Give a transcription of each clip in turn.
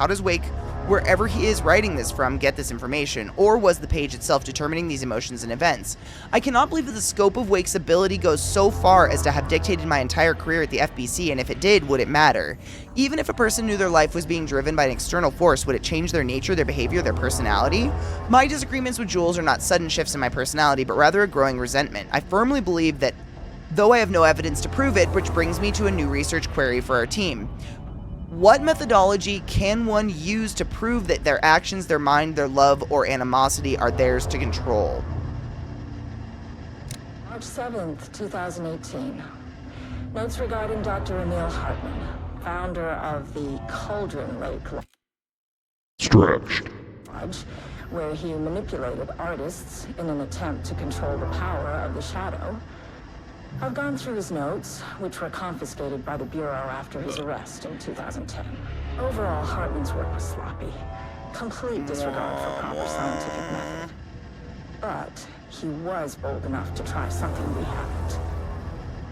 How does Wake, wherever he is writing this from, get this information? Or was the page itself determining these emotions and events? I cannot believe that the scope of Wake's ability goes so far as to have dictated my entire career at the FBC, and if it did, would it matter? Even if a person knew their life was being driven by an external force, would it change their nature, their behavior, their personality? My disagreements with Jules are not sudden shifts in my personality, but rather a growing resentment. I firmly believe that, though I have no evidence to prove it, which brings me to a new research query for our team. What methodology can one use to prove that their actions, their mind, their love, or animosity are theirs to control? March 7th, 2018. Notes regarding Dr. Emil Hartman, founder of the Cauldron Lake Stretched. Lodge, where he manipulated artists in an attempt to control the power of the shadow. I've gone through his notes, which were confiscated by the Bureau after his arrest in 2010. Overall, Hartman's work was sloppy. Complete disregard for proper scientific method. But he was bold enough to try something we haven't.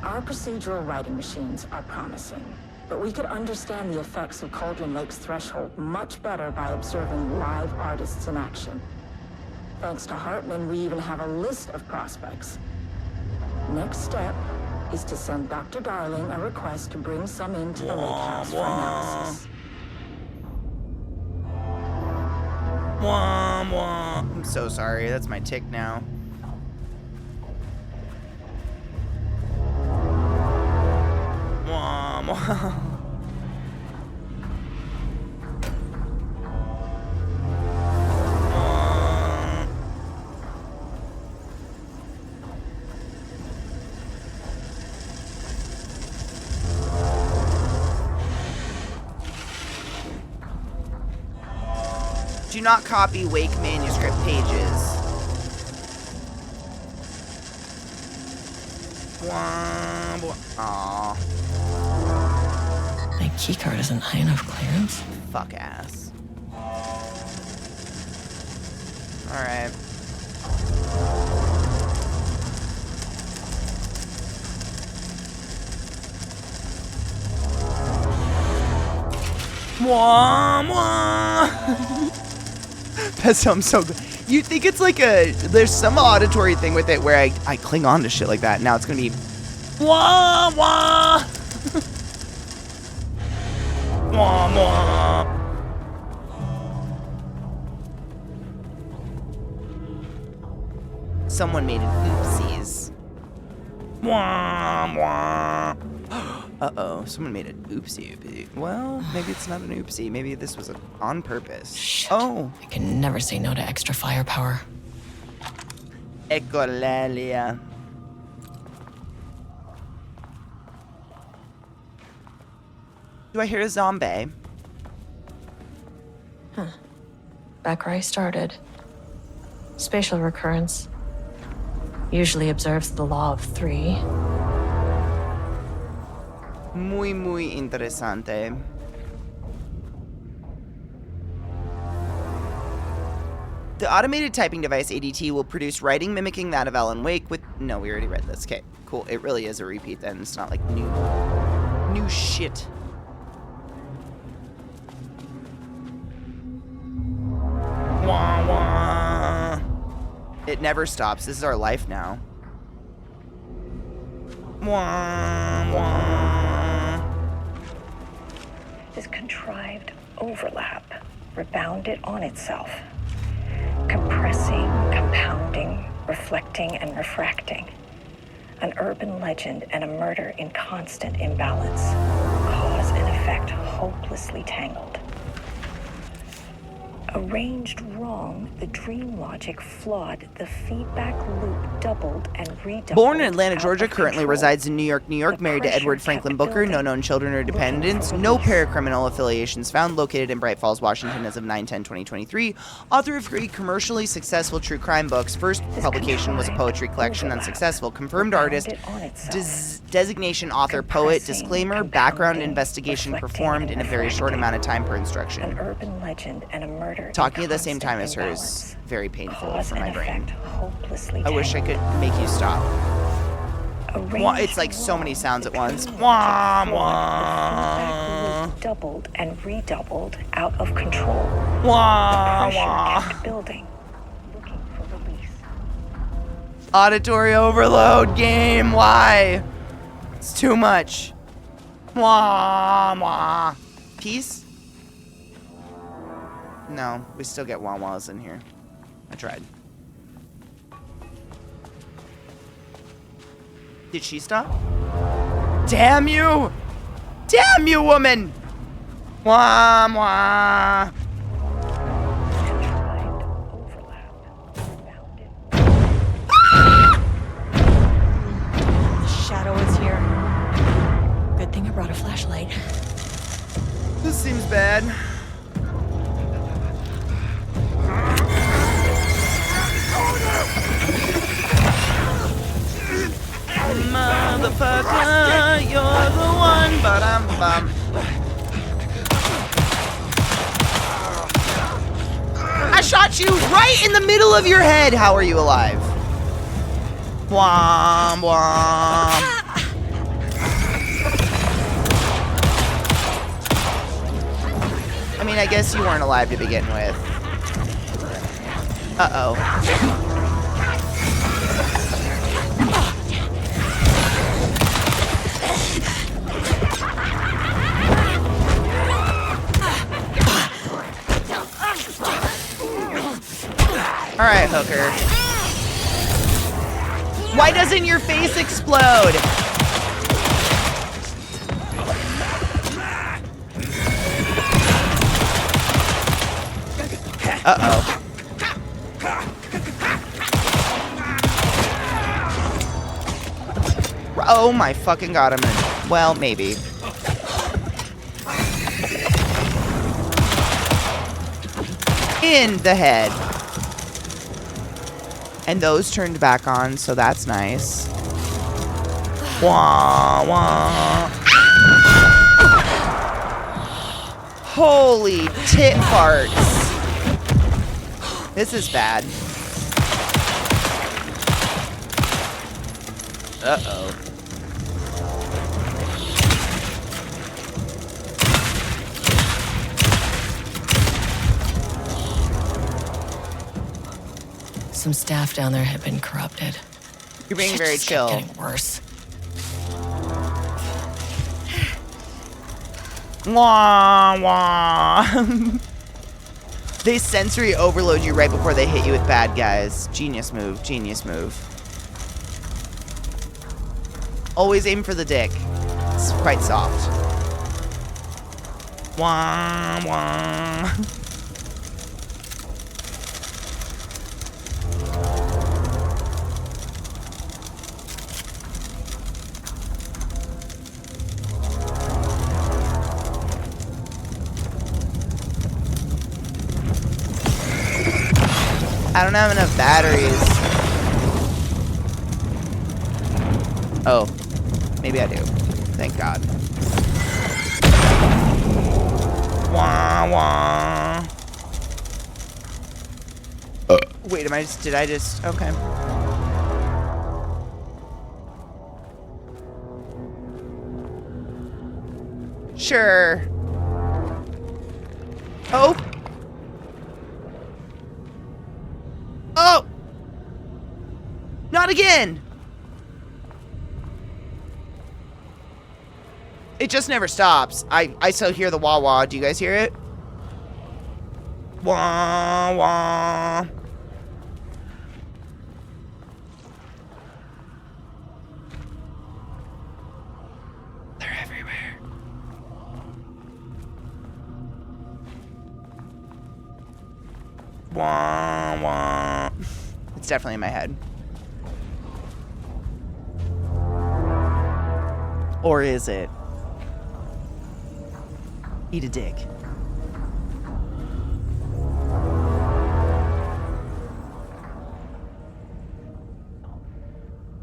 Our procedural writing machines are promising, but we could understand the effects of Cauldron Lake's threshold much better by observing live artists in action. Thanks to Hartman, we even have a list of prospects. Next step is to send Dr. Darling a request to bring some into the lake house for analysis. I'm so sorry. That's my tick now. Do not copy Wake manuscript pages. Aww. My keycard isn't high enough clearance. Fuck ass. Alright. That's so good. You think it's like there's some auditory thing with it where I cling on to shit like that. Now it's gonna be wah wah wah wah. Someone made an oopsies. Wah wah. Uh-oh, someone made an oopsie. Well, maybe it's not an oopsie. Maybe this was on purpose. Shit. Oh. I can never say no to extra firepower. Ecolalia. Do I hear a zombie? Back where I started. Spatial recurrence. Usually observes the law of 3. Muy interesante. The automated typing device ADT will produce writing mimicking that of Alan Wake with... No, we already read this. Okay, cool. It really is a repeat then. It's not like new shit. Wah, wah. It never stops. This is our life now. Wah, wah. This contrived overlap rebounded on itself, compressing, compounding, reflecting, and refracting. An urban legend and a murder in constant imbalance, cause and effect hopelessly tangled. Arranged wrong, the dream logic flawed, the feedback loop doubled and redoubled. Born in Atlanta, Georgia, out of currently control. resides in New York, married to pressure Edward Franklin kept Booker, no building. known children or dependents, for no relief. paracriminal affiliations found, located in Bright Falls, Washington as of 9/10/2023, author of 3 commercially successful true crime books. First publication was a poetry collection, overlap unsuccessful, confirmed artist, rebounded on itself. designation author, poet, Compressing, disclaimer, background compounding, investigation reflecting, performed in a very short refracting. amount of time per An instruction. urban legend and a murder. Talking in at the same time as constant her is imbalance. very painful Cause for my and brain. effect hopelessly I wish I could tangled. make you stop. Wah, Arranged it's like so many wrong, sounds at the once. dream Wah, logic flawed, the feedback wah. loop doubled and redoubled out of control. Wah, Pressure wah. kept building, looking for release. Auditory overload game. Why? It's too much. Wah, wah. Peace? No, we still get wah-wahs in here. I tried. Did she stop? Damn you! Damn you, woman! Wah, wah. Contrived overlap. Bounded. The shadow is here. Good thing I brought a flashlight. This seems bad. Motherfucker, you're the one, but I'm bum. I shot you right in the middle of your head. How are you alive? Womp womp. I mean, I guess you weren't alive to begin with. Uh-oh. All right, hooker. Why doesn't your face explode? Uh-oh. Oh my fucking god, I'm gonna... Well, maybe. In the head. And those turned back on, so that's nice. Wah, wah. Holy tit farts. This is bad. Uh-oh. Some staff down there had been corrupted. You're being Shit very just kept chill. getting worse. Wah, wah. They sensory overload you right before they hit you with bad guys. Genius move, genius move. Always aim for the dick. It's quite soft. Wah, wah. I don't have enough batteries. Oh, maybe I do. Thank God. Wah, wah. Wait, did I just, okay. Sure. Oh. Oh! Not again! It just never stops. I still hear the wah wah. Do you guys hear it? Wah wah. They're everywhere. Wah wah. It's definitely in my head. Or is it? Eat a dick.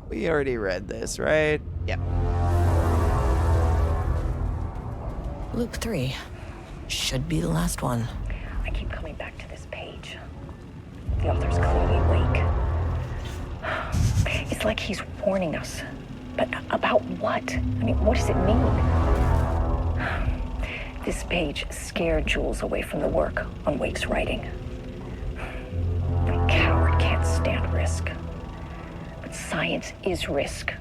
We already read this, right? Yep. Loop 3. Should be the last one. I keep coming back to this page. The author's clearly awake. It's like he's warning us. But about what? I mean, what does it mean? This page scared Jules away from the work on Wake's writing. A coward can't stand risk. But science is risk.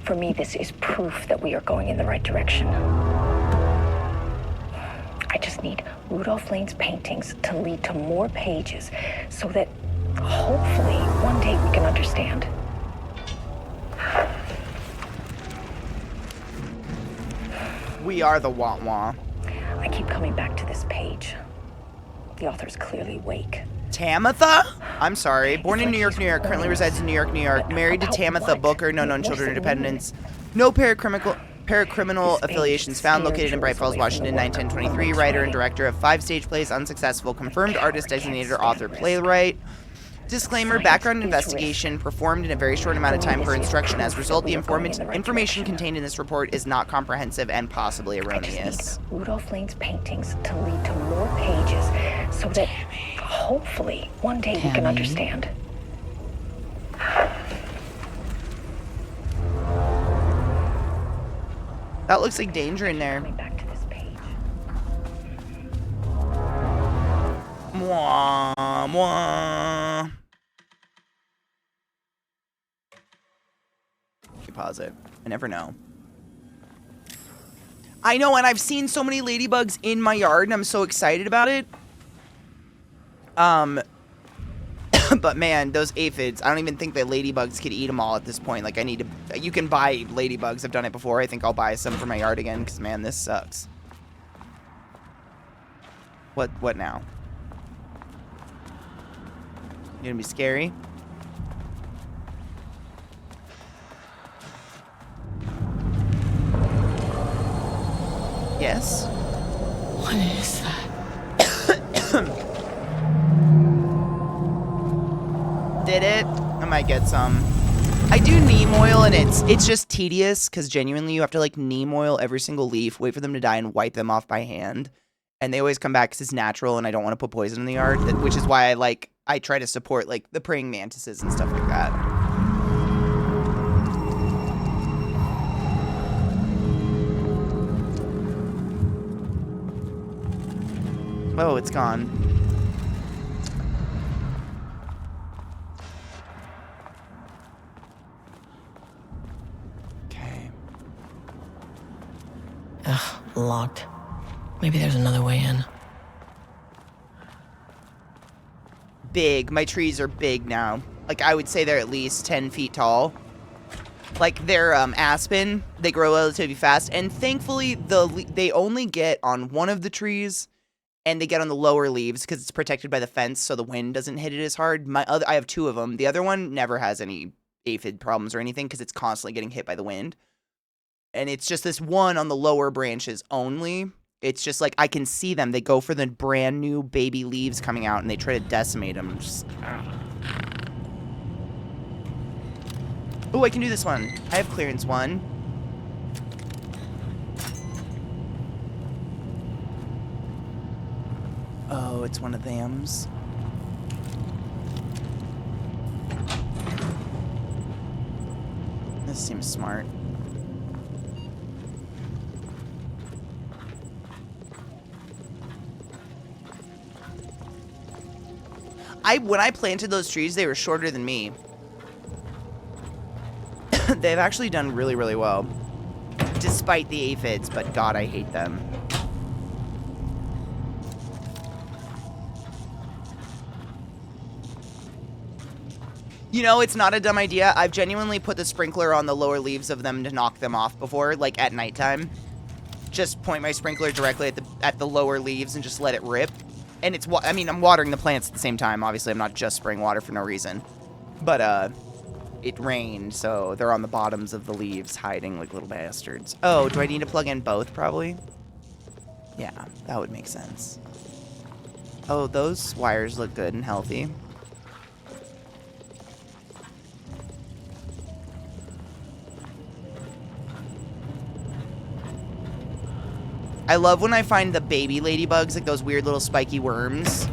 For me, this is proof that we are going in the right direction. I just need Rudolph Lane's paintings to lead to more pages so that hopefully one day we can understand. We are the wah-wah. I keep coming back to this page. The author's clearly Wake. Tamitha? I'm sorry. Born in New York, New York. Currently resides in New York, New York. Married to Tamitha Booker. No known children or dependents. No paracriminal affiliations found. Located in Bright Falls, Washington. 1923. Writer and director of 5 stage plays. Unsuccessful. Confirmed artist, designated author, playwright. Disclaimer, background investigation performed in a very short amount of time per instruction. As a result, the information contained in this report is not comprehensive and possibly erroneous. Rudolph Lane's paintings to lead to more pages so that hopefully one day we can understand. That looks like danger in there. Coming back to this page. Mwah, mwah. Pause it. I never know. I know, and I've seen so many ladybugs in my yard, and I'm so excited about it. But man, those aphids, I don't even think that ladybugs could eat them all at this point. Like, I need to... You can buy ladybugs. I've done it before. I think I'll buy some for my yard again, because, man, this sucks. What now? You gonna be scary? Yes? What is that? Did it? I might get some. I do neem oil, and it's just tedious, because genuinely you have to, like, neem oil every single leaf, wait for them to die, and wipe them off by hand. And they always come back because it's natural, and I don't want to put poison in the yard, which is why I try to support, like, the praying mantises and stuff like that. Oh, it's gone. Okay. Ugh, locked. Maybe there's another way in. Big. My trees are big now. Like, I would say they're at least 10 feet tall. Like, they're aspen. They grow relatively fast. And thankfully, they only get on one of the trees. And they get on the lower leaves because it's protected by the fence, so the wind doesn't hit it as hard. I have 2 of them. The other one never has any aphid problems or anything because it's constantly getting hit by the wind. And it's just this one on the lower branches only. It's just like I can see them. They go for the brand new baby leaves coming out, and they try to decimate them. Oh, I can do this one. I have clearance 1. Oh, it's one of them's. This seems smart. When I planted those trees, they were shorter than me. They've actually done really, really well. Despite the aphids, but God, I hate them. You know, it's not a dumb idea. I've genuinely put the sprinkler on the lower leaves of them to knock them off before, like at nighttime. Just point my sprinkler directly at the lower leaves and just let it rip. And I mean, I'm watering the plants at the same time. Obviously, I'm not just spraying water for no reason. But, it rained, so they're on the bottoms of the leaves hiding like little bastards. Oh, do I need to plug in both, probably? Yeah, that would make sense. Oh, those wires look good and healthy. I love when I find the baby ladybugs, like those weird little spiky worms.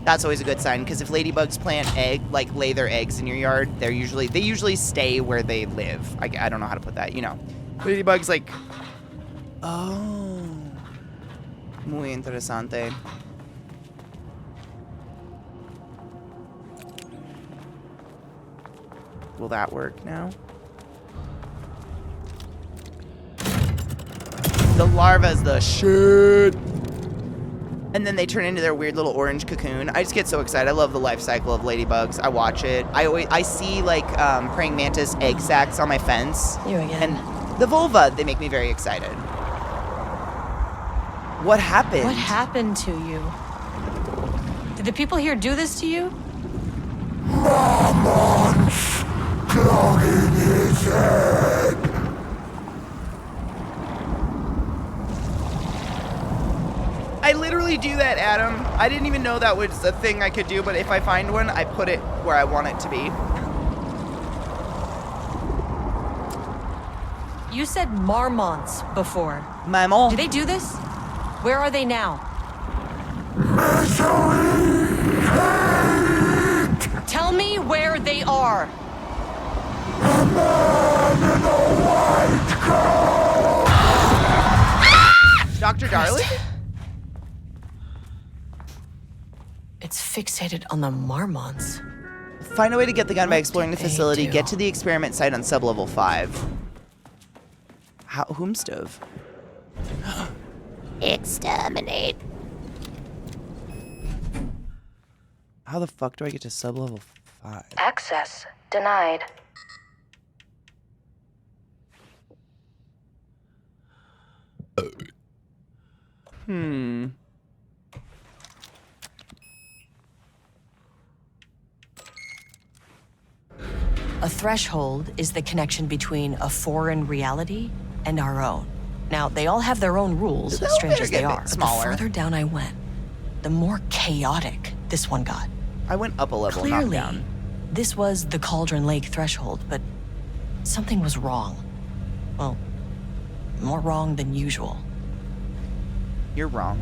That's always a good sign, because if ladybugs lay their eggs in your yard, they usually stay where they live. I don't know how to put that, you know. Ladybugs, like... Oh. Muy interesante. Will that work now? The larva's the shit. And then they turn into their weird little orange cocoon. I just get so excited. I love the life cycle of ladybugs. I watch it. I see like praying mantis egg sacs on my fence. You again. And the vulva, they make me very excited. What happened? What happened to you? Did the people here do this to you? I literally do that, Adam. I didn't even know that was a thing I could do, but if I find one, I put it where I want it to be. You said marmots before. Maman. Do they do this? Where are they now? Tell me where they are. Dr. Darling? It's fixated on the marmots. Find a way to get the gun by exploring the did they facility. do? Get to the experiment site on sublevel 5. How? Whomstove? Exterminate. How the fuck do I get to sublevel 5? Access denied. A threshold is the connection between a foreign reality and our own. Now, they all have their own rules, The strange elevator as they get a bit are. But smaller. the further down I went, the more chaotic this one got. I went up a level, not Clearly, down. this was the Cauldron Lake threshold, but something was wrong. Well, more wrong than usual. You're wrong.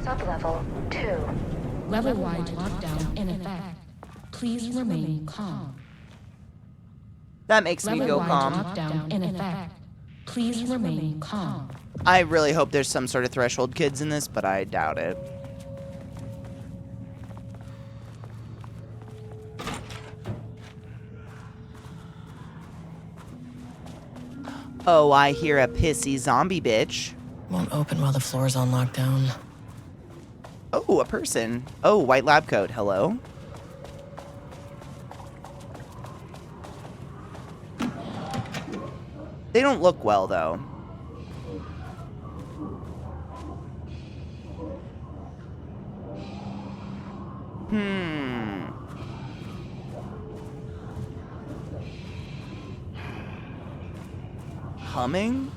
Sublevel 2. Level-wide lockdown in effect. Please remain calm. That makes me go Level-wide calm. lockdown in effect. Please remain calm. I really hope there's some sort of threshold kids in this, but I doubt it. Oh, I hear a pissy zombie bitch. Won't open while the floor's on lockdown. Oh, a person. Oh, white lab coat. Hello. They don't look well, though. Humming?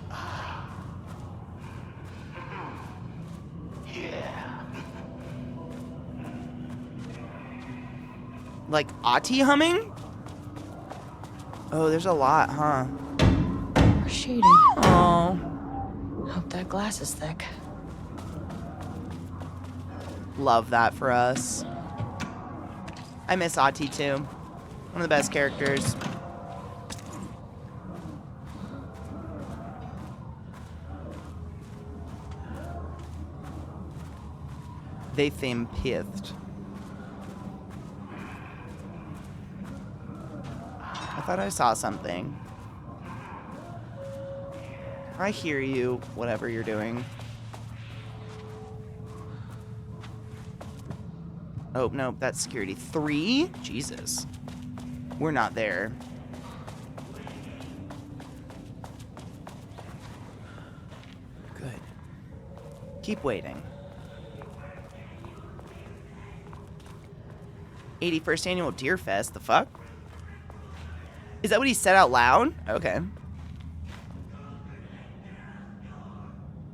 Like Ati humming? Oh, there's a lot, huh? We're shading. Oh. Hope that glass is thick. Love that for us. I miss Ati too. One of the best characters. They seem pissed. I thought I saw something. I hear you, whatever you're doing. Oh, no, that's security 3? Jesus. We're not there. Good. Keep waiting. 81st Annual Deer Fest, the fuck? Is that what he said out loud? Okay.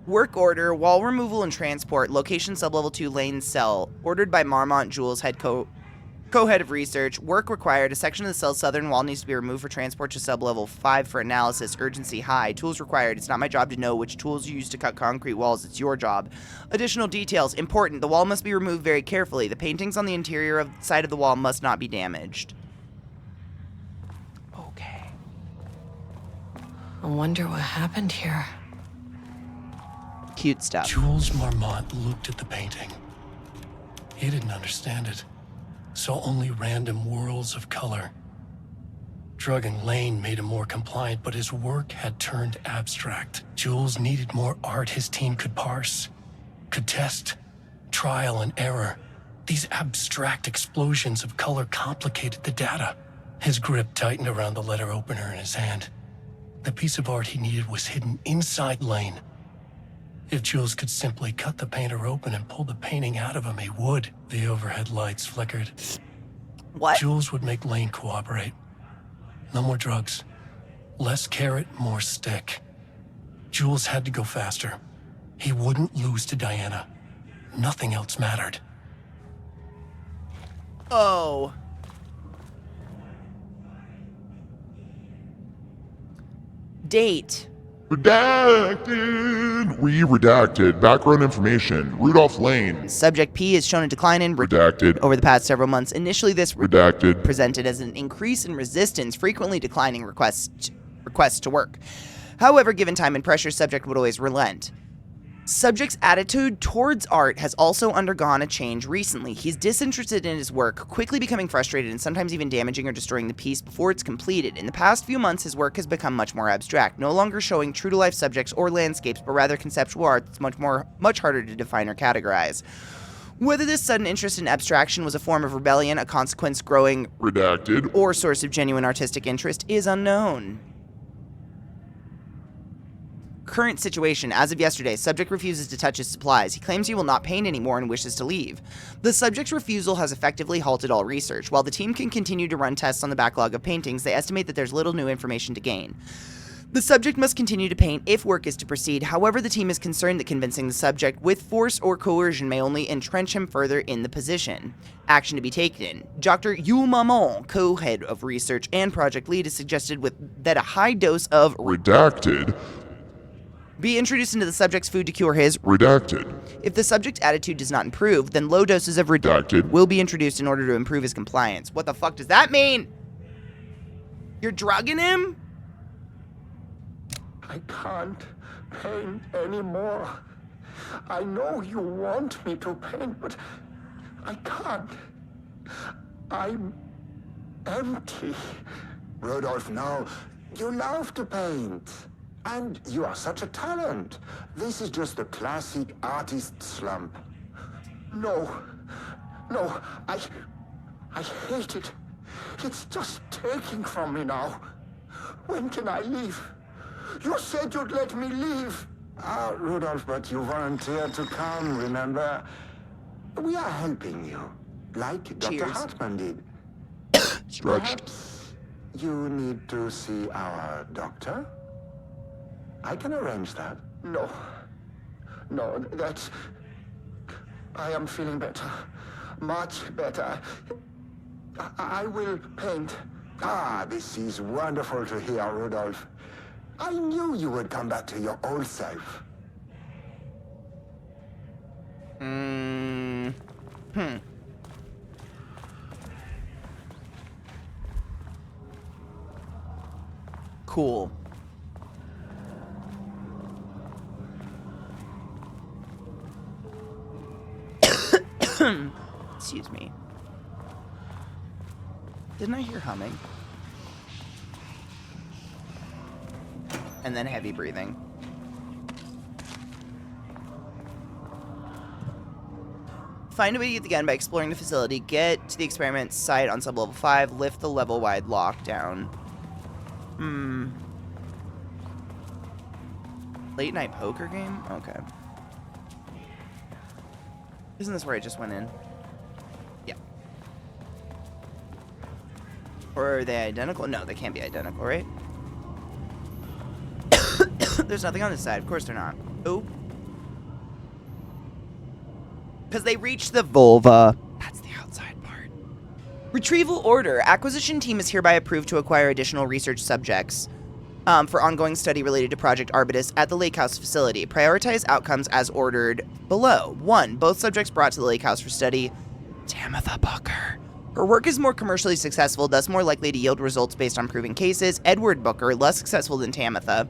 Work order, wall removal and transport, location sublevel 2 lane cell, ordered by Marmont Jules, head co-head of research. Work required, a section of the cell's southern wall needs to be removed for transport to sublevel 5 for analysis, urgency high. Tools required, it's not my job to know which tools you use to cut concrete walls, it's your job. Additional details, important, the wall must be removed very carefully. The paintings on the interior side of the wall must not be damaged. Okay. I wonder what happened here. Cute stuff. Jules Marmont looked at the painting. He didn't understand it. Saw only random whirls of color. Drugging Lane made him more compliant, but his work had turned abstract. Jules needed more art his team could parse, could test, trial and error. These abstract explosions of color complicated the data. His grip tightened around the letter opener in his hand. The piece of art he needed was hidden inside Lane. If Jules could simply cut the painter open and pull the painting out of him, he would. The overhead lights flickered. What? Jules would make Lane cooperate. No more drugs. Less carrot, more stick. Jules had to go faster. He wouldn't lose to Diana. Nothing else mattered. Oh. Date. Redacted. Redacted. Background information. Rudolph Lane. Subject P is shown a decline in Redacted. over the past several months. Initially, this Redacted. presented as an increase in resistance, frequently declining requests to work. However, given time and pressure, subject would always relent. Subject's attitude towards art has also undergone a change recently. He's disinterested in his work, quickly becoming frustrated and sometimes even damaging or destroying the piece before it's completed. In the past few months, his work has become much more abstract, no longer showing true-to-life subjects or landscapes, but rather conceptual art that's much harder to define or categorize. Whether this sudden interest in abstraction was a form of rebellion, a consequence growing Redacted. or source of genuine artistic interest is unknown. Current situation. As of yesterday, subject refuses to touch his supplies. He claims he will not paint anymore and wishes to leave. The subject's refusal has effectively halted all research. While the team can continue to run tests on the backlog of paintings, they estimate that there's little new information to gain. The subject must continue to paint if work is to proceed. However, the team is concerned that convincing the subject with force or coercion may only entrench him further in the position. Action to be taken. Dr. Yul Mamon, co-head of research and project lead, has suggested that a high dose of Redacted. be introduced into the subject's food to cure his Redacted. If the subject's attitude does not improve, then low doses of Redacted. will be introduced in order to improve his compliance. What the fuck does that mean? You're drugging him? I can't paint anymore. I know you want me to paint, but I can't. I'm empty. Rudolph, no. You love to paint. And you are such a talent. This is just the classic artist slump. No, I hate it. It's just taking from me now. When can I leave? You said you'd let me leave. Ah, Rudolph, but you volunteered to come, remember? We are helping you, like Dr. Cheers. Hartman did. Stretched. Perhaps you need to see our doctor? I can arrange that. No, that's... I am feeling better. Much better. I will paint. Ah, this is wonderful to hear, Rudolph. I knew you would come back to your old self. Cool. Excuse me. Didn't I hear humming? And then heavy breathing. Find a way to get the gun by exploring the facility. Get to the experiment site on sublevel 5. Lift the level-wide lockdown. Late night poker game? Okay. Isn't this where I just went in? Yeah. Or are they identical? No, they can't be identical, right? There's nothing on this side. Of course they're not. Oh. Because they reached the vulva. That's the outside part. Retrieval order. Acquisition team is hereby approved to acquire additional research subjects for ongoing study related to Project Arbitus at the Lake House facility. Prioritize outcomes as ordered below. 1. Both subjects brought to the Lake House for study. Tamitha Booker. Her work is more commercially successful, thus more likely to yield results based on proven cases. Edward Booker, less successful than Tamitha,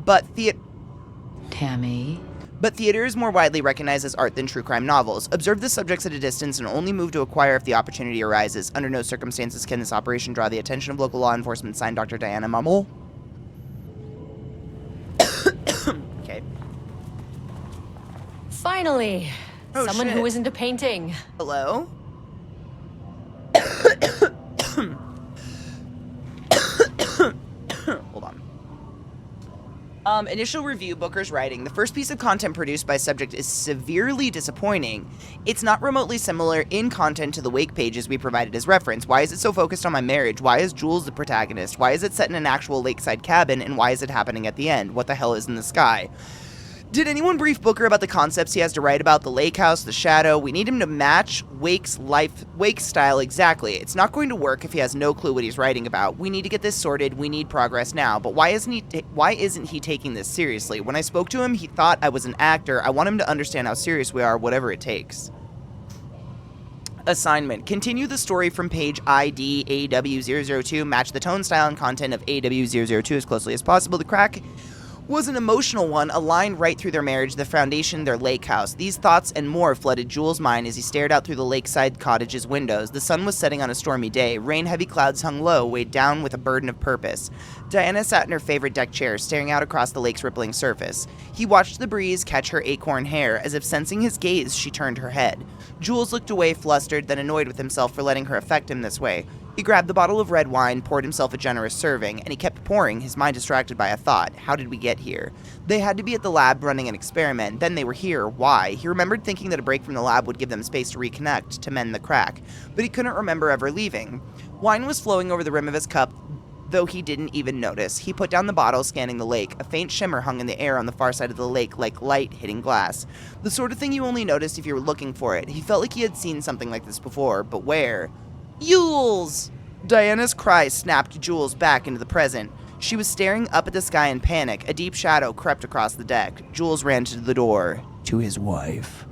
but theater is more widely recognized as art than true crime novels. Observe the subjects at a distance and only move to acquire if the opportunity arises. Under no circumstances can this operation draw the attention of local law enforcement. Signed, Dr. Diana Mummel. Okay. Finally! Oh, someone shit. who isn't a painting. Hello? Hold on. Initial review, Booker's writing. The first piece of content produced by subject is severely disappointing. It's not remotely similar in content to the Wake pages we provided as reference. Why is it so focused on my marriage? Why is Jules the protagonist? Why is it set in an actual lakeside cabin? And why is it happening at the end? What the hell is in the sky? Did anyone brief Booker about the concepts he has to write about? The lake house, the shadow? We need him to match Wake's style exactly. It's not going to work if he has no clue what he's writing about. We need to get this sorted. We need progress now. But why isn't he taking this seriously? When I spoke to him, he thought I was an actor. I want him to understand how serious we are, whatever it takes. Assignment. Continue the story from page ID AW002. Match the tone, style, and content of AW002 as closely as possible. The crack was an emotional one, a line right through their marriage, the foundation, their lake house. These thoughts and more flooded Jules' mind as he stared out through the lakeside cottage's windows. The sun was setting on a stormy day. Rain-heavy clouds hung low, weighed down with a burden of purpose. Diana sat in her favorite deck chair, staring out across the lake's rippling surface. He watched the breeze catch her acorn hair. As if sensing his gaze, she turned her head. Jules looked away, flustered, then annoyed with himself for letting her affect him this way. He grabbed the bottle of red wine, poured himself a generous serving, and he kept pouring, his mind distracted by a thought. How did we get here? They had to be at the lab running an experiment. Then they were here. Why? He remembered thinking that a break from the lab would give them space to reconnect, to mend the crack. But he couldn't remember ever leaving. Wine was flowing over the rim of his cup, though he didn't even notice. He put down the bottle, scanning the lake. A faint shimmer hung in the air on the far side of the lake, like light hitting glass. The sort of thing you only noticed if you were looking for it. He felt like he had seen something like this before, but where? Jules! Diana's cry snapped Jules back into the present. She was staring up at the sky in panic. A deep shadow crept across the deck. Jules ran to the door. To his wife.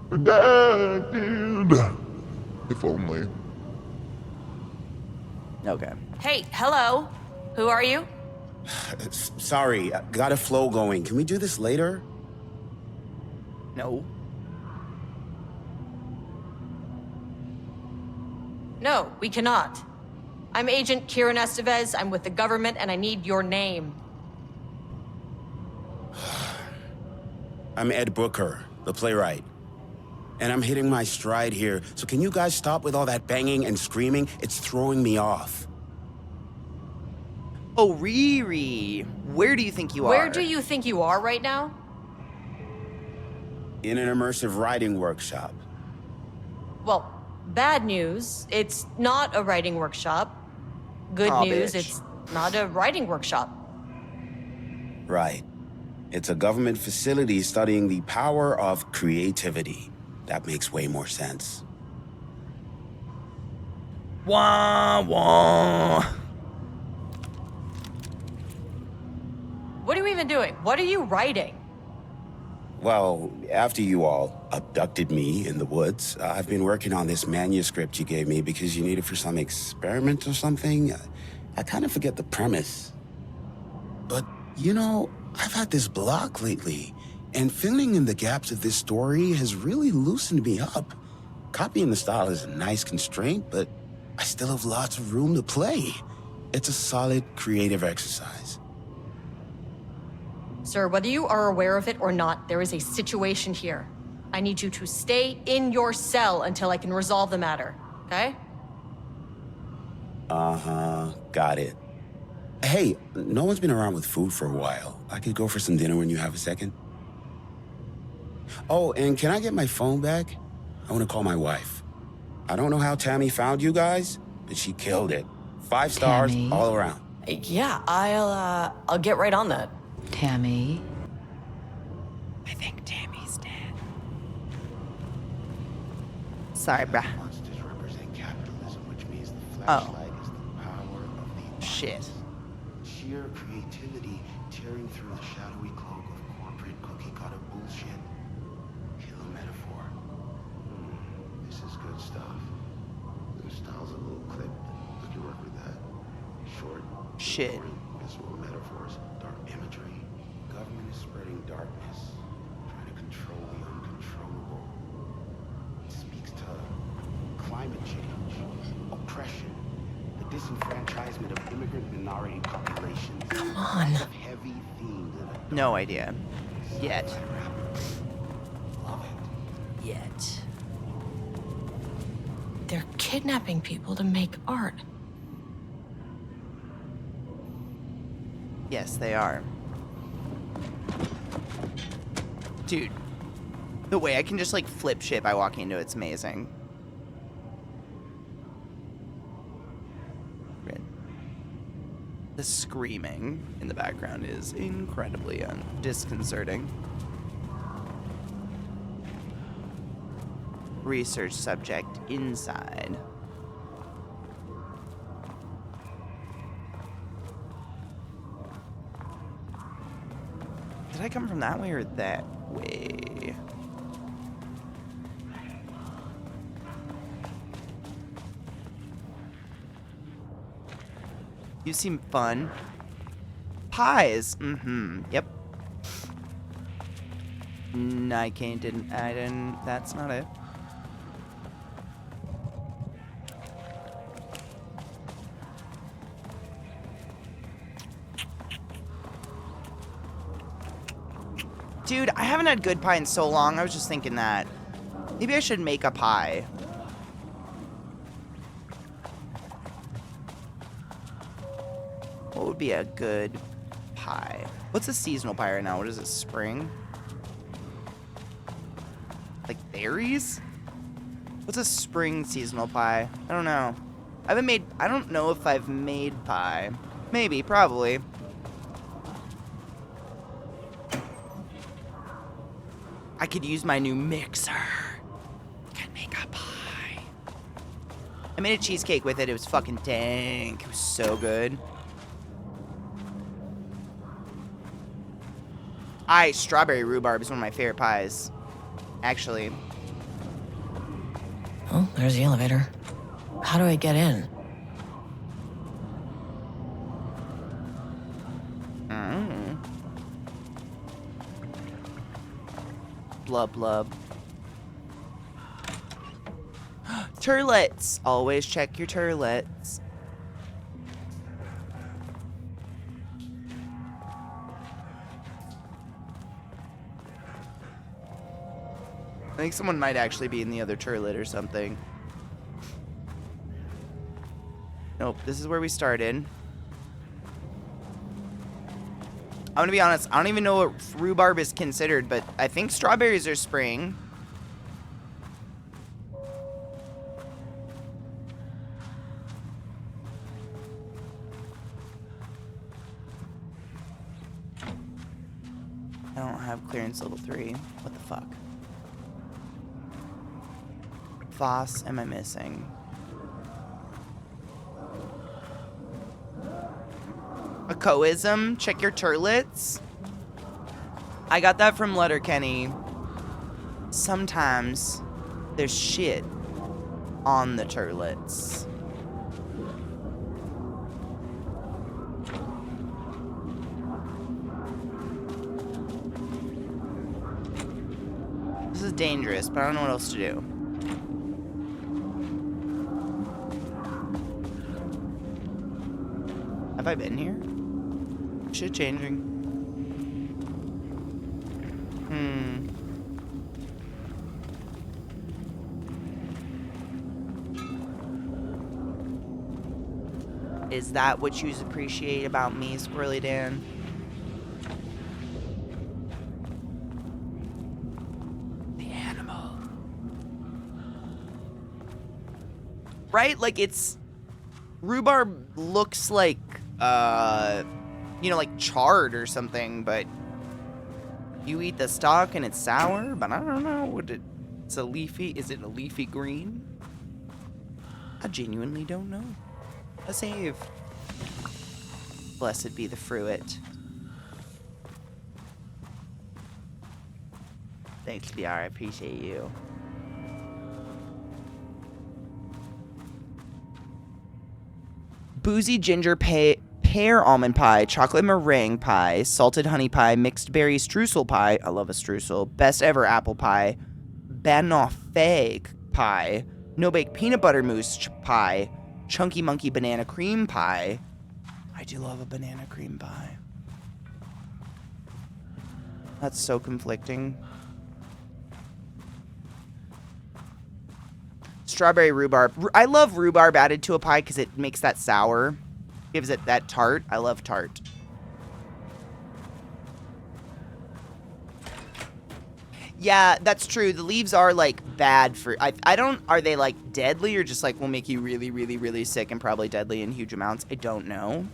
Dad, dude. If only. Okay. Hey, hello. Who are you? Sorry, got a flow going. Can we do this later? No. No, we cannot. I'm Agent Kieran Estevez. I'm with the government, and I need your name. I'm Ed Booker, the playwright. And I'm hitting my stride here, so can you guys stop with all that banging and screaming? It's throwing me off. Oh, Riri. Where do you think you are? Where do you think you are right now? In an immersive writing workshop. Well, bad news, it's not a writing workshop. Good news, bitch. it's not a writing workshop. Right. It's a government facility studying the power of creativity. That makes way more sense. Wah, wah. What are you even doing? What are you writing? Well, after you all abducted me in the woods, I've been working on this manuscript you gave me because you need it for some experiment or something. I kind of forget the premise. But, you know, I've had this block lately, and filling in the gaps of this story has really loosened me up. Copying the style is a nice constraint, but I still have lots of room to play. It's a solid creative exercise. Sir, whether you are aware of it or not, there is a situation here. I need you to stay in your cell until I can resolve the matter, okay? Uh-huh, got it. Hey, no one's been around with food for a while. I could go for some dinner when you have a second. Oh, and can I get my phone back? I want to call my wife. I don't know how Tammy found you guys, but she killed it. 5 stars Tammy? all around. Yeah, I'll get right on that. Tammy? I think Tammy's dead. Sorry, bruh. Monsters represent capitalism, which means the Oh. flashlight is the power of the Shit. artist. Sheer creativity tearing through the shadowy cloak of corporate cookie-cutter bullshit. Kill a metaphor. This is good stuff. shit. Visceral metaphors, dark imagery. Government is spreading darkness, trying to control the uncontrollable. It speaks to climate change, oppression, the disenfranchisement of immigrant minority populations. Come on. Lots of heavy themes in it. No idea. Yet. Love it. Yet. They're kidnapping people to make art. Yes, they are. Dude, the way I can just like flip shit by walking into it's amazing. The screaming in the background is incredibly disconcerting. Research subject inside. Did I come from that way or that way? You seem fun. Pies. Yep. I didn't. That's not it. Dude, I haven't had good pie in so long. I was just thinking that. Maybe I should make a pie. What would be a good pie? What's a seasonal pie right now? What is it, spring? Like berries? What's a spring seasonal pie? I don't know. I don't know if I've made pie. Maybe, probably. I could use my new mixer. Can make a pie. I made a cheesecake with it. It was fucking dank. It was so good. Strawberry rhubarb is one of my favorite pies. Actually. Oh, there's the elevator. How do I get in? Blub blub. Turlets. Always check your turlets. I think someone might actually be in the other turlet or something. Nope, this is where we started. I'm gonna be honest, I don't even know what rhubarb is considered, but I think strawberries are spring. I don't have clearance level 3. What the fuck? Voss am I missing? A coism? Check your turlets? I got that from Letterkenny. Sometimes there's shit on the turlets. This is dangerous, but I don't know what else to do. Have I been here? Shit changing. Is that what you appreciate about me, Squirrely Dan? The animal. Right? Like it's... Rhubarb looks like, you know, like charred or something, but you eat the stalk and it's sour, but I don't know. It's a leafy, is it a leafy green? I genuinely don't know. A save. Blessed be the fruit. Thanks, BR, I appreciate you. Boozy ginger pear almond pie, chocolate meringue pie, salted honey pie, mixed berry streusel pie. I love a streusel. Best ever apple pie, banoffee pie, no-bake peanut butter mousse pie, chunky monkey banana cream pie. I do love a banana cream pie. That's so conflicting. Strawberry rhubarb. I love rhubarb added to a pie because it makes that sour. Gives it that tart. I love tart. Yeah, that's true. The leaves are, like, bad for... I don't... Are they, like, deadly or just, like, will make you really, really, really sick and probably deadly in huge amounts? I don't know.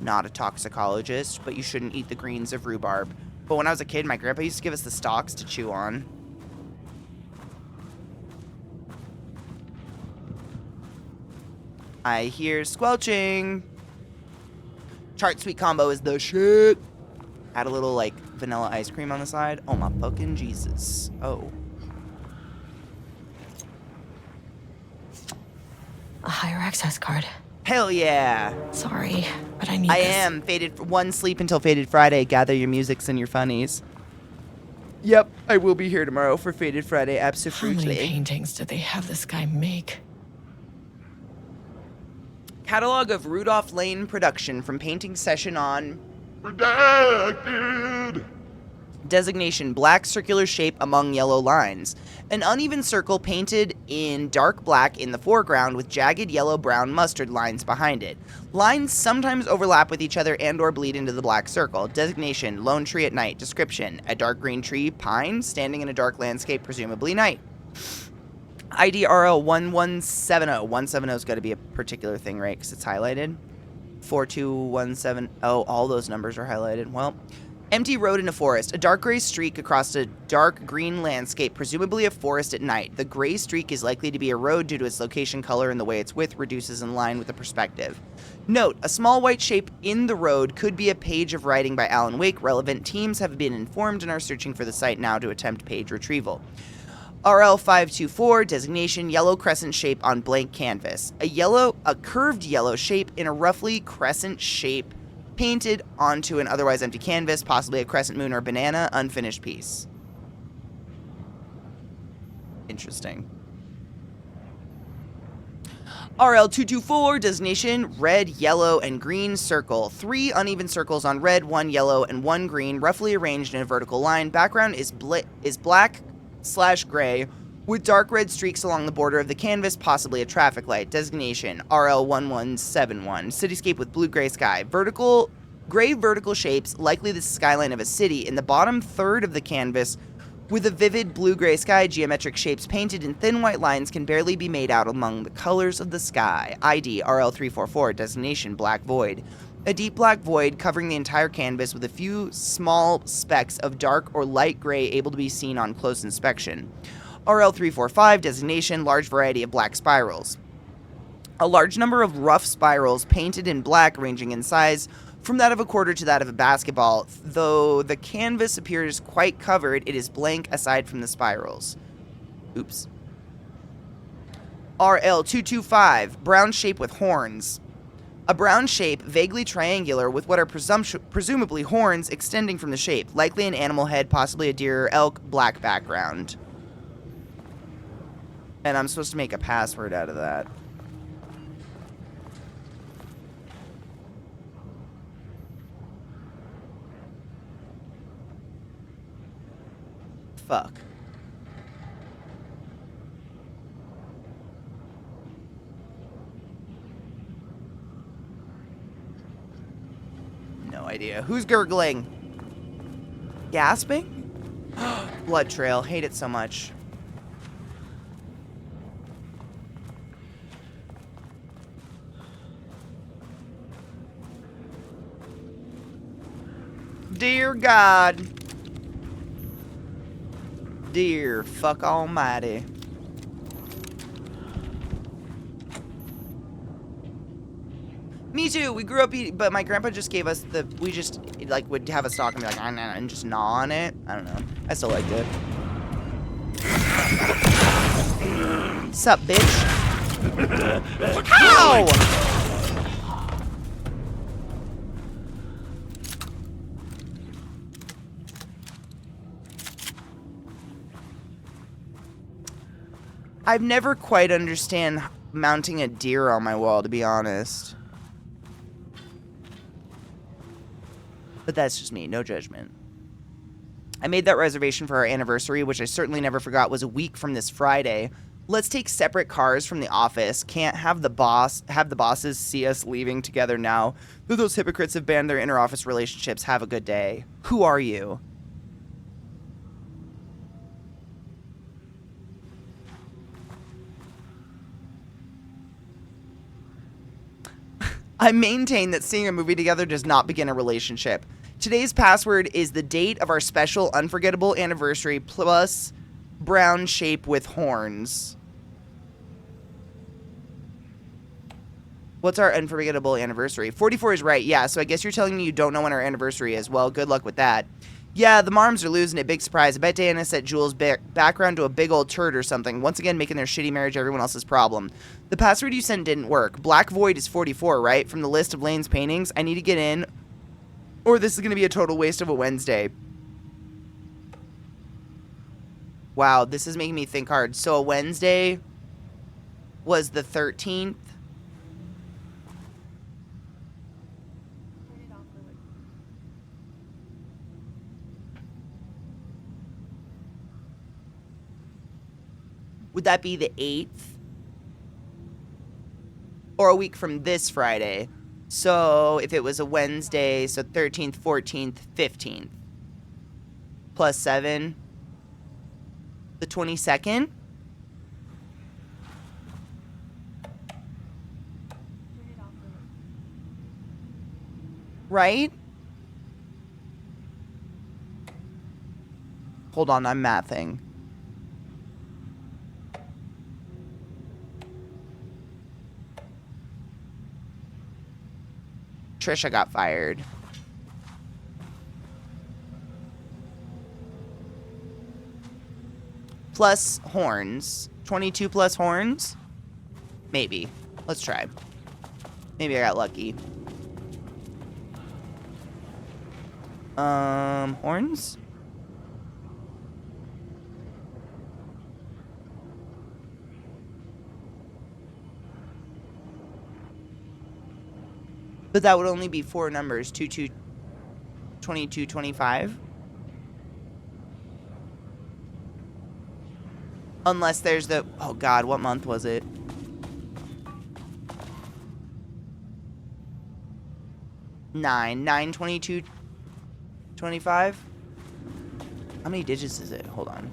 Not a toxicologist, but you shouldn't eat the greens of rhubarb. But when I was a kid, my grandpa used to give us the stalks to chew on. I hear squelching. Tart sweet combo is the shit. Add a little, like, vanilla ice cream on the side. Oh, my fucking Jesus. Oh. A higher access card. Hell yeah. Sorry, but I need I this. am. One sleep until Faded Friday. Gather your musics and your funnies. Yep, I will be here tomorrow for Faded Friday, How absolutely. many paintings did they have this guy make? Catalog of Rudolph Lane production from painting session on... Redacted! Designation, black circular shape among yellow lines. An uneven circle painted in dark black in the foreground with jagged yellow-brown mustard lines behind it. Lines sometimes overlap with each other and or bleed into the black circle. Designation, lone tree at night. Description, a dark green tree, pine, standing in a dark landscape, presumably night. ID RL 1170. 170's got to be a particular thing, right? Because it's highlighted. 4217. Oh, all those numbers are highlighted. Well, empty road in a forest. A dark gray streak across a dark green landscape, presumably a forest at night. The gray streak is likely to be a road due to its location, color, and the way its width reduces in line with the perspective. Note, a small white shape in the road could be a page of writing by Alan Wake. Relevant teams have been informed and are searching for the site now to attempt page retrieval. RL524, designation, yellow crescent shape on blank canvas. A curved yellow shape in a roughly crescent shape painted onto an otherwise empty canvas, possibly a crescent moon or banana, unfinished piece. Interesting. RL224, designation, red, yellow, and green circle. 3 uneven circles on red, 1 yellow, and 1 green, roughly arranged in a vertical line. Background is black/gray with dark red streaks along the border of the canvas, possibly a traffic light. Designation, RL1171. Cityscape with blue-gray sky. Gray vertical shapes, likely the skyline of a city, in the bottom third of the canvas with a vivid blue-gray sky. Geometric shapes painted in thin white lines can barely be made out among the colors of the sky. ID, RL344. Designation, black void. A deep black void covering the entire canvas with a few small specks of dark or light gray able to be seen on close inspection. RL345, designation, large variety of black spirals. A large number of rough spirals painted in black, ranging in size from that of a quarter to that of a basketball. Though the canvas appears quite covered, it is blank aside from the spirals. Oops. RL225, brown shape with horns. A brown shape, vaguely triangular, with what are presumably horns extending from the shape. Likely an animal head, possibly a deer or elk, black background. And I'm supposed to make a password out of that. Fuck. No idea. Who's gurgling? Gasping? Blood trail. Hate it so much. Dear God. Dear fuck almighty. Me too. We grew up eating, but my grandpa just gave us the, we just, like, would have a stalk and be like, nah, nah, and just gnaw on it. I don't know. I still liked it. Sup, bitch? Ow! I've never quite understand mounting a deer on my wall, to be honest. But that's just me, no judgment. I made that reservation for our anniversary, which I certainly never forgot was a week from this Friday. Let's take separate cars from the office. Can't have the bosses see us leaving together now. Though those hypocrites have banned their inter-office relationships. Have a good day. Who are you? I maintain that seeing a movie together does not begin a relationship. Today's password is the date of our special unforgettable anniversary plus brown shape with horns. What's our unforgettable anniversary? 44 is right. Yeah, so I guess you're telling me you don't know when our anniversary is. Well, good luck with that. Yeah, the Marms are losing it. Big surprise. I bet Diana set Jules' background to a big old turd or something. Once again, making their shitty marriage everyone else's problem. The password you sent didn't work. Black Void is 44, right? From the list of Lane's paintings. I need to get in, or this is going to be a total waste of a Wednesday. Wow, this is making me think hard. So a Wednesday was the 13th. Would that be the 8th? Or a week from this Friday? So if it was a Wednesday, so 13th, 14th, 15th. Plus 7. The 22nd? Right? Hold on, I'm mathing. Trisha got fired. Plus horns. 22 plus horns? Maybe. Let's try. Maybe I got lucky. Horns? But that would only be 4 numbers. 22, 22, 25. Unless there's the... Oh, God. What month was it? Nine. 9, 22, 25? How many digits is it? Hold on.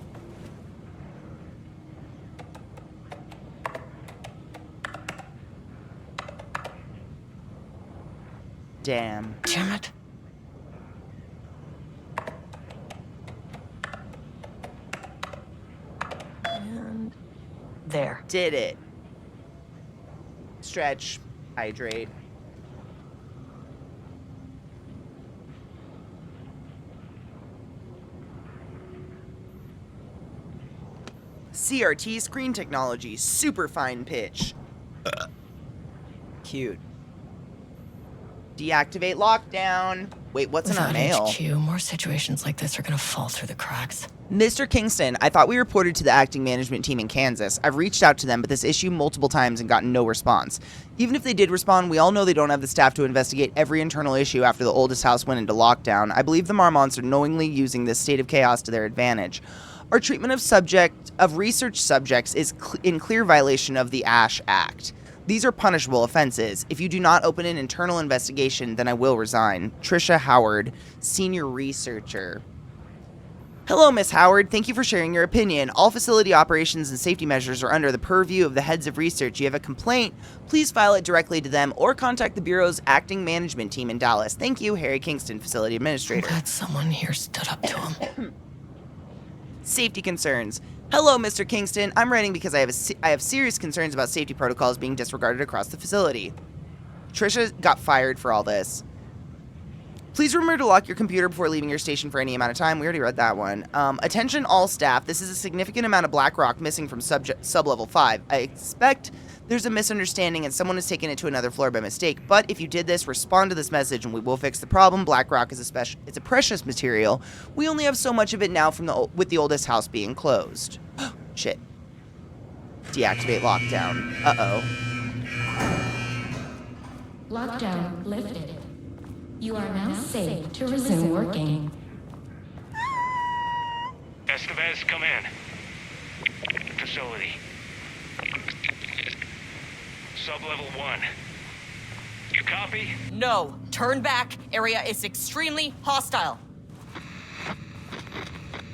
Damn. Damn it. And there. Did it. Stretch. Hydrate. CRT screen technology. Super fine pitch. Cute. Deactivate lockdown. Wait, what's in our mail? HQ, more situations like this are gonna fall through the cracks. Mr. Kingston, I thought we reported to the acting management team in Kansas. I've reached out to them, but this issue multiple times and gotten no response. Even if they did respond, we all know they don't have the staff to investigate every internal issue after the oldest house went into lockdown. I believe the Marmonts are knowingly using this state of chaos to their advantage. Our treatment of research subjects is in clear violation of the ASH Act. These are punishable offenses. If you do not open an internal investigation, then I will resign. Trisha Howard, senior researcher. Hello, Miss Howard. Thank you for sharing your opinion. All facility operations and safety measures are under the purview of the heads of research. You have a complaint, please file it directly to them or contact the Bureau's acting management team in Dallas. Thank you, Harry Kingston, facility administrator. I'm glad someone here stood up to him. Safety concerns. Hello, Mr. Kingston. I'm writing because I have serious concerns about safety protocols being disregarded across the facility. Trisha got fired for all this. Please remember to lock your computer before leaving your station for any amount of time. We already read that one. Attention all staff. This is a significant amount of black rock missing from sub-level 5. I expect there's a misunderstanding and someone has taken it to another floor by mistake. But if you did this, respond to this message and we will fix the problem. Black rock is it's a precious material. We only have so much of it now with the oldest house being closed. Shit. Deactivate lockdown. Uh-oh. Lockdown lifted. You are now safe to resume working. Estevez, come in. Facility. Sub-level 1. You copy? No. Turn back. Area is extremely hostile.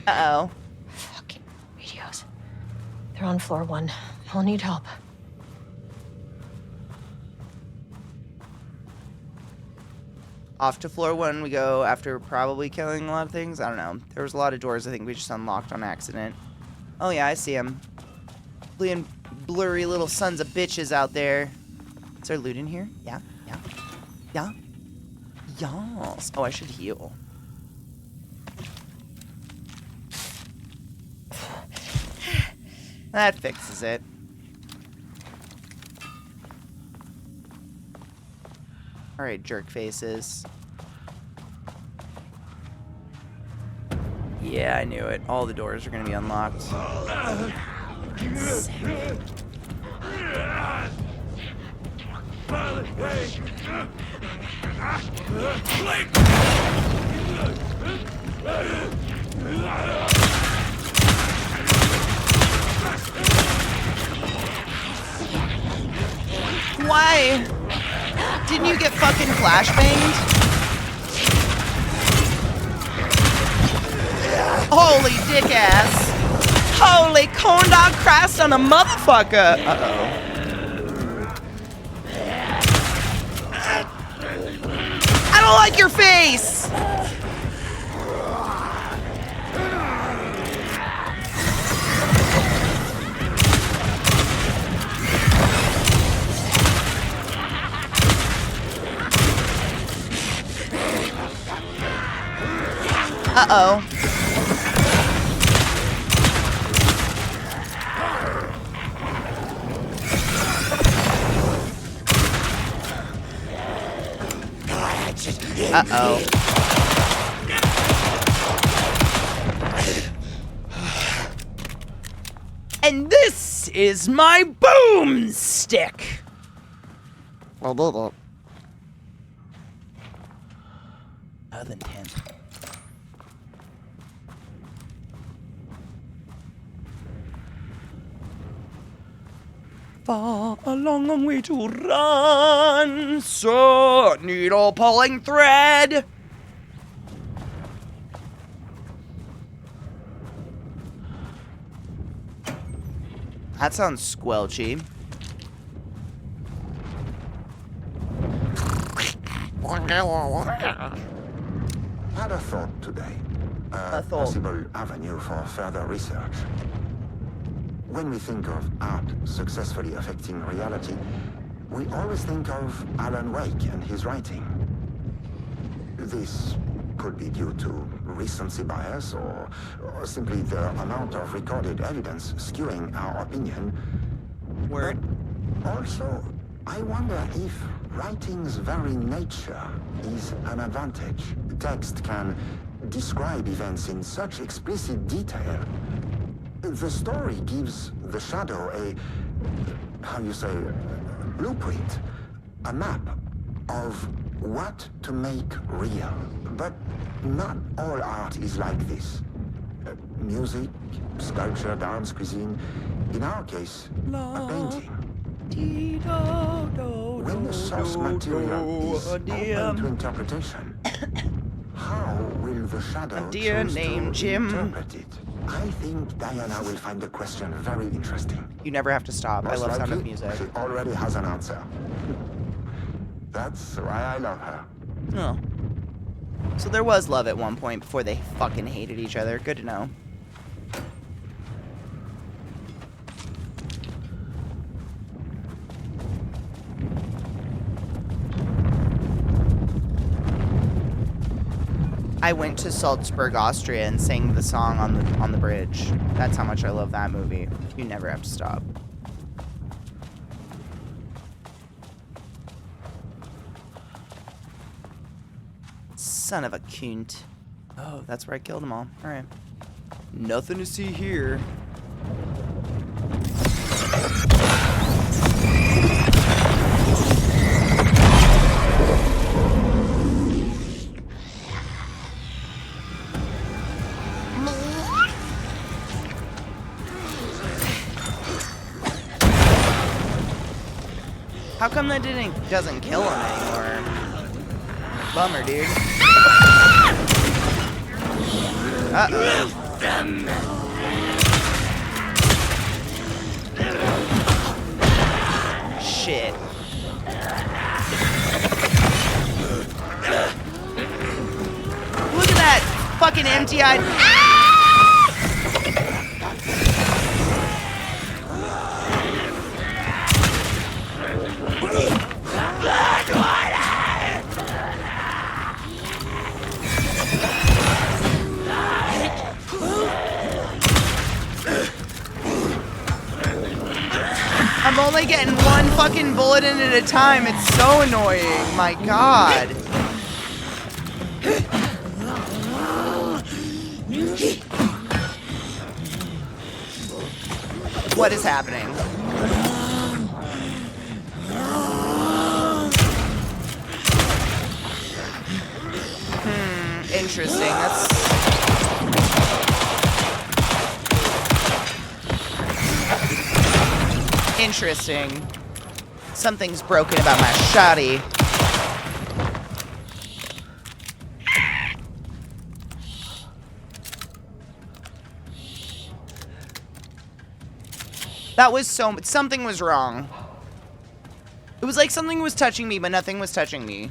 Uh-oh. Fucking radios. They're on floor 1. I'll need help. Off to floor 1 we go after probably killing a lot of things. I don't know. There was a lot of doors I think we just unlocked on accident. Oh yeah, I see them. Being blurry little sons of bitches out there. Is there loot in here? Yeah, yeah, yeah. Yes. Oh, I should heal. That fixes it. Alright, jerk faces. Yeah, I knew it. All the doors are gonna be unlocked. Sick. Why? Didn't you get fucking flashbanged? Holy dick ass. Holy corn dog Christ on a motherfucker. Uh-oh. I don't like your face. Uh-oh. Uh-oh. And this is my boomstick. Other than 10. Far a long way to run, so needle pulling thread. That sounds squelchy. Had a thought today. A thought. Possible avenue for further research. When we think of art successfully affecting reality, we always think of Alan Wake and his writing. This could be due to recency bias or simply the amount of recorded evidence skewing our opinion. Word. But also, I wonder if writing's very nature is an advantage. Text can describe events in such explicit detail. The story gives the shadow a, how you say, blueprint, a map of what to make real. But not all art is like this. Music, sculpture, dance, cuisine. In our case, a painting. When the source material is open to interpretation, how will the shadow choose to interpret it? I think Diana will find the question very interesting. You never have to stop. I love Sound of Music. She already has an answer. That's why I love her. Oh. So there was love at one point before they fucking hated each other. Good to know. I went to Salzburg, Austria, and sang the song on the bridge. That's how much I love that movie. You never have to stop. Son of a cunt. Oh, that's where I killed them all. All right. Nothing to see here. How come that doesn't kill him anymore? Bummer, dude. Uh-oh. Shit. Look at that fucking empty-eyed. I'm only getting one fucking bullet in at a time. It's so annoying. My God. What is happening? Interesting. That's... interesting. Something's broken about my shotty. That was so... something was wrong. It was like something was touching me, but nothing was touching me.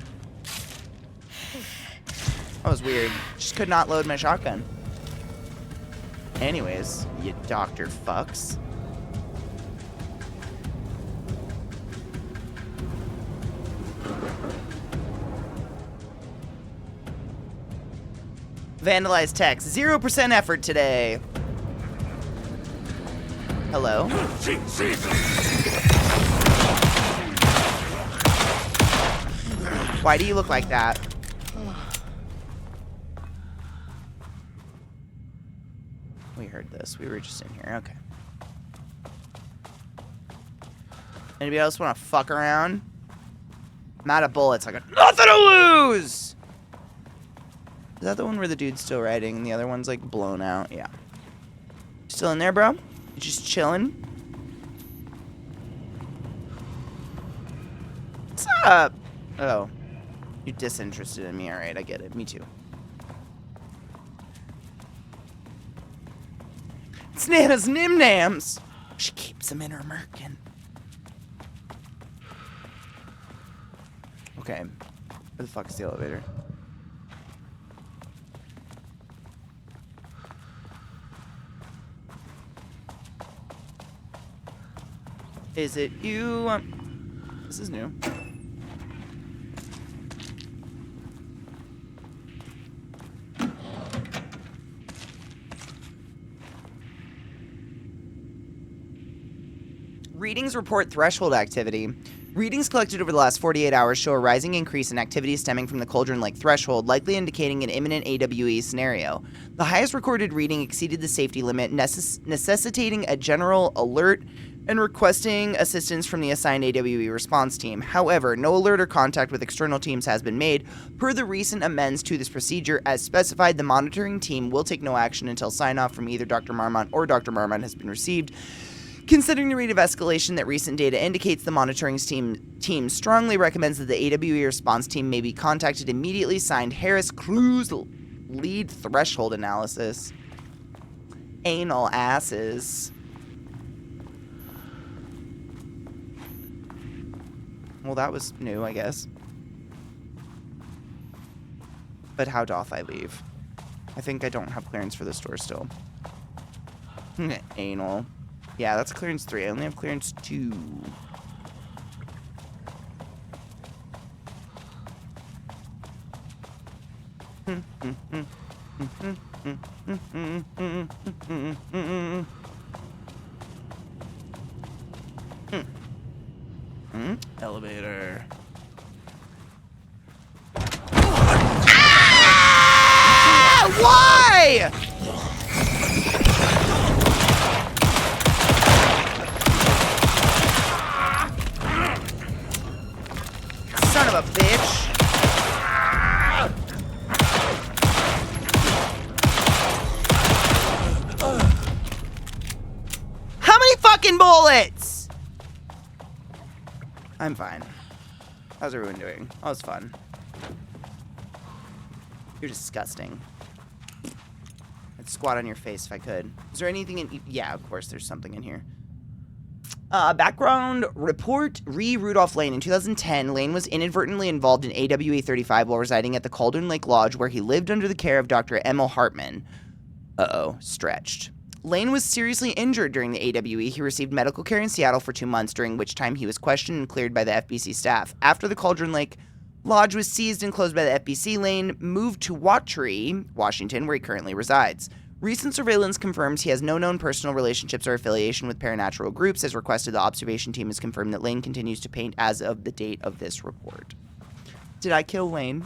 That was weird. Just could not load my shotgun. Anyways, you doctor fucks. Vandalized text. 0% effort today. Hello? Why do you look like that? We heard this. We were just in here. Okay. Anybody else want to fuck around? I'm out of bullets. I got nothing to lose! Is that the one where the dude's still riding and the other one's like blown out? Yeah. Still in there, bro? You just chilling? What's up? Oh. You're disinterested in me. Alright, I get it. Me too. It's Nana's Nim-Nams. She keeps them in her merkin. Okay. Where the fuck is the elevator? Is it you? This is new. Readings report threshold activity. Readings collected over the last 48 hours show a rising increase in activity stemming from the Cauldron-like threshold, likely indicating an imminent AWE scenario. The highest recorded reading exceeded the safety limit, necessitating a general alert and requesting assistance from the assigned AWE response team. However, no alert or contact with external teams has been made. Per the recent amends to this procedure, as specified, the monitoring team will take no action until sign-off from either Dr. Marmont or Dr. Marmont has been received. Considering the rate of escalation that recent data indicates, the monitoring team strongly recommends that the AWE response team may be contacted immediately. Signed, Harris Cruz, lead threshold analysis. Anal asses. Well, that was new, I guess. But how doth I leave? I think I don't have clearance for this door still. Anal. Yeah, that's clearance 3. I only have clearance 2. Elevator. Ah! Why? fucking bullets! I'm fine. How's everyone doing? Oh, it's fun. You're disgusting. I'd squat on your face if I could. Is there anything in... Yeah, of course, there's something in here. Background report, Rudolph Lane. In 2010, Lane was inadvertently involved in AWA 35 while residing at the Cauldron Lake Lodge, where he lived under the care of Dr. Emil Hartman. Uh-oh, stretched. Lane was seriously injured during the AWE. He received medical care in Seattle for 2 months, during which time he was questioned and cleared by the FBC staff. After the Cauldron Lake Lodge was seized and closed by the FBC, Lane moved to Watry, Washington, where he currently resides. Recent surveillance confirms he has no known personal relationships or affiliation with paranatural groups. As requested, the observation team has confirmed that Lane continues to paint as of the date of this report. Did I kill Lane?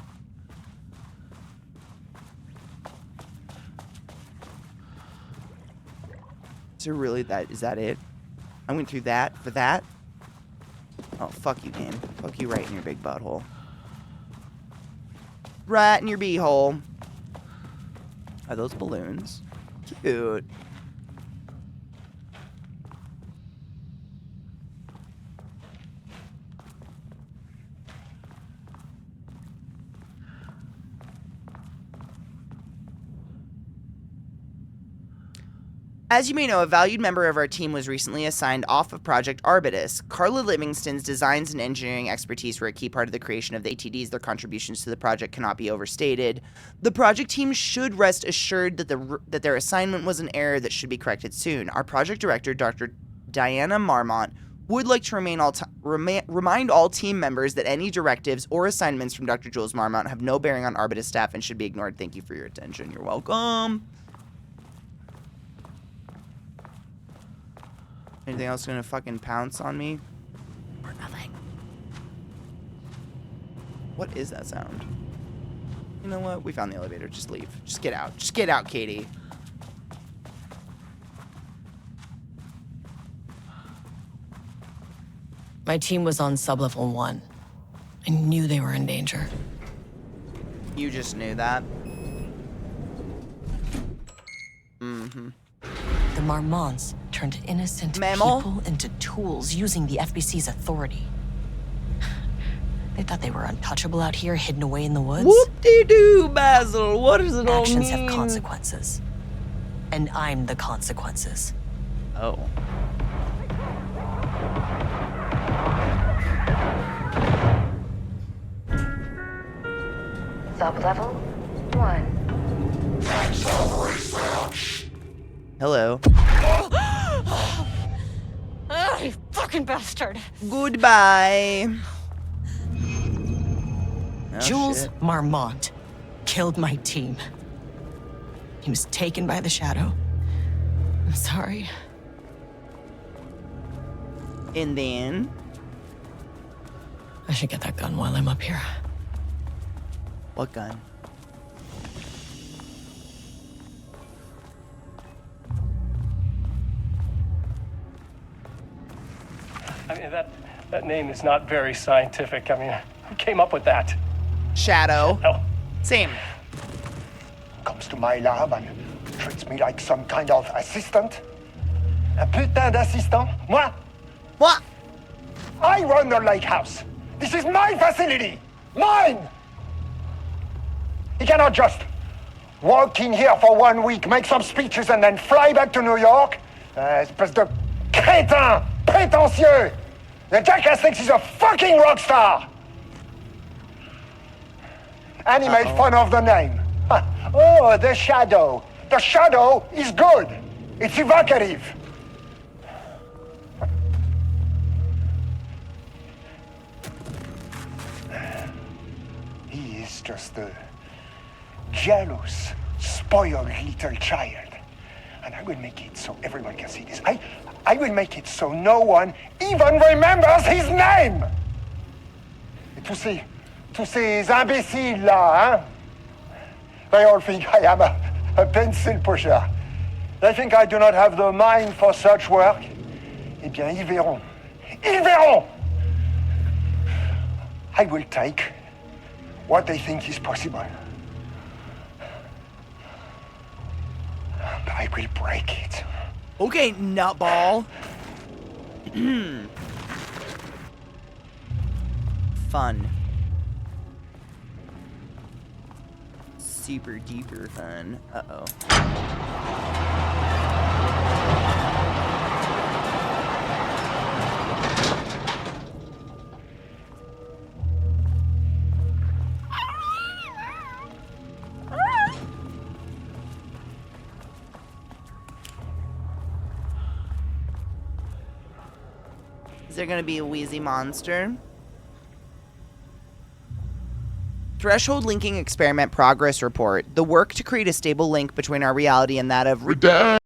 Is there really that? Is that it? I went through that for that? Oh, fuck you, game. Fuck you right in your big butthole. Right in your beehole. Are those balloons? Cute. As you may know, a valued member of our team was recently assigned off of Project Arbitus. Carla Livingston's designs and engineering expertise were a key part of the creation of the ATDs. Their contributions to the project cannot be overstated. The project team should rest assured that their assignment was an error that should be corrected soon. Our project director, Dr. Diana Marmont, would like to remind all team members that any directives or assignments from Dr. Jules Marmont have no bearing on Arbitus staff and should be ignored. Thank you for your attention. You're welcome. Anything else gonna fucking pounce on me? Or nothing. What is that sound? You know what? We found the elevator. Just leave. Just get out. Just get out, Katie. My team was on sublevel 1. I knew they were in danger. You just knew that. Mm-hmm. The Marmonts turned innocent Mammal? people into tools using the FBC's authority. They thought they were untouchable out here, hidden away in the woods. Whoop-de-doo, Basil. What does it all mean? Actions have consequences. And I'm the consequences. Oh. Sub-level 1. Hello. Oh, you fucking bastard. Goodbye. Oh, Jules shit. Marmont killed my team. He was taken by the shadow. I'm sorry. And then? I should get that gun while I'm up here. What gun? I mean, that name is not very scientific. I mean, who came up with that? Shadow. Oh. Same. Comes to my lab and treats me like some kind of assistant. Un putain d'assistant? Moi? What? I run the lake house. This is my facility. Mine! He cannot just walk in here for 1 week, make some speeches, and then fly back to New York. Espèce de crétin! Prétentieux! The jackass thinks he's a fucking rock star! And he made fun of the name. Oh, the Shadow. The Shadow is good. It's evocative. He is just a jealous, spoiled little child. And I will make it so everyone can see this. I will make it so no one even remembers his name. Tous ces imbéciles là, hein? They all think I am a pencil pusher. They think I do not have the mind for such work. Eh bien, ils verront. Ils verront! I will take what they think is possible. But I will break it. Okay, nutball. Fun. Super duper fun. Uh-oh. Is there gonna be a wheezy monster? Threshold linking experiment progress report. The work to create a stable link between our reality and that of